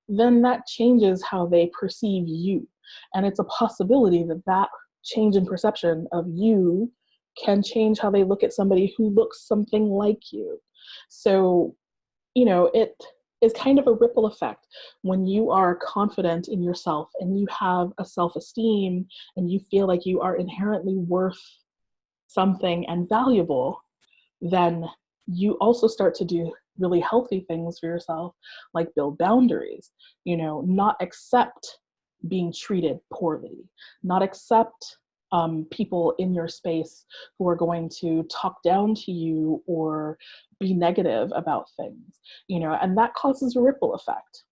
then that changes how they perceive you. And it's a possibility that that change in perception of you can change how they look at somebody who looks something like you. So, you know, it is kind of a ripple effect. When you are confident in yourself and you have a self-esteem and you feel like you are inherently worth something and valuable, then you also start to do really healthy things for yourself, like build boundaries, you know, not accept being treated poorly, not accept people in your space who are going to talk down to you or be negative about things, you know, and that causes a ripple effect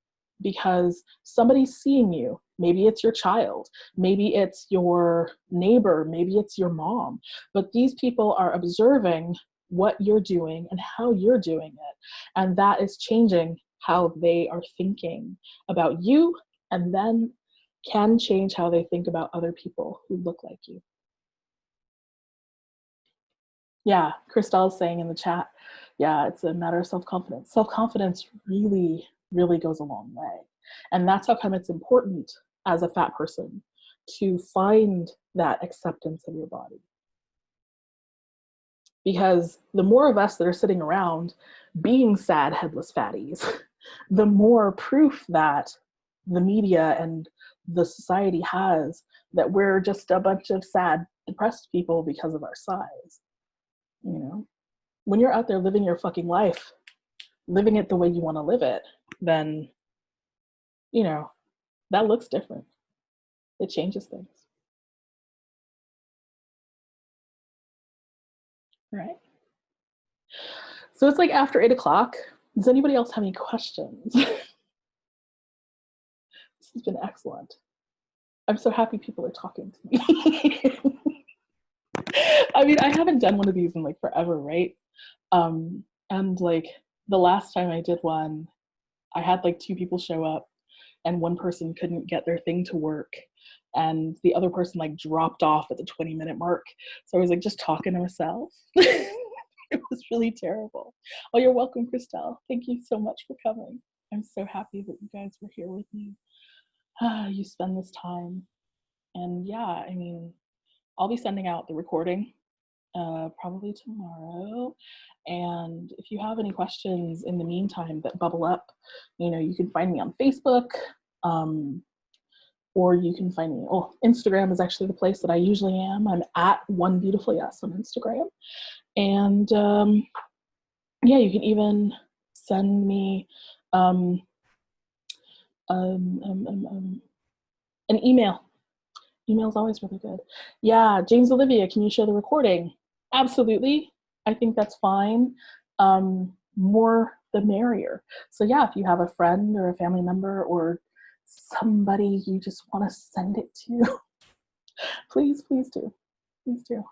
because somebody's seeing you. Maybe it's your child, maybe it's your neighbor, maybe it's your mom, but these people are observing what you're doing and how you're doing it. And that is changing how they are thinking about you, and then can change how they think about other people who look like you. Yeah, Christelle's saying in the chat, yeah, it's a matter of self-confidence. Self-confidence really, really goes a long way. And that's how come it's important as a fat person to find that acceptance of your body. Because the more of us that are sitting around being sad, headless fatties, the more proof that the media and the society has that we're just a bunch of sad, depressed people because of our size. You know, when you're out there living your fucking life, living it the way you want to live it, then, you know, that looks different. It changes things. All right. So it's like after 8 o'clock. Does anybody else have any questions? This has been excellent. I'm so happy people are talking to me. I mean, I haven't done one of these in like forever, right? And like the last time I did one, I had like 2 people show up and one person couldn't get their thing to work and the other person like dropped off at the 20-minute mark. So I was like just talking to myself. It was really terrible. Oh, you're welcome, Christelle. Thank you so much for coming. I'm so happy that you guys were here with me. You spend this time. And yeah, I mean, I'll be sending out the recording probably tomorrow. And if you have any questions in the meantime that bubble up, you know, you can find me on Facebook, or you can find me, oh, Instagram is actually the place that I usually am. I'm at One Beautiful Yes on Instagram. And yeah, you can even send me an email. Email is always really good. Yeah, James Olivia, can you show the recording? Absolutely. I think that's fine. More the merrier. So yeah, if you have a friend or a family member or somebody you just want to send it to, please, please do. Please do.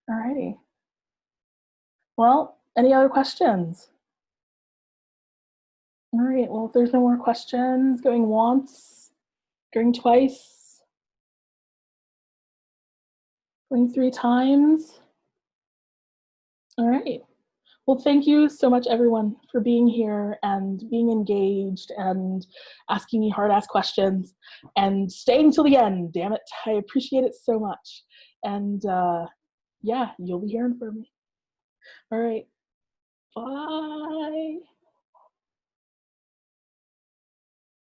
Alrighty. Well, any other questions? All right, well, if there's no more questions, going once, going twice, going 3 times. All right. Well, thank you so much, everyone, for being here and being engaged and asking me hard-ass questions and staying till the end. Damn it. I appreciate it so much. And yeah, you'll be hearing from me. All right. Bye.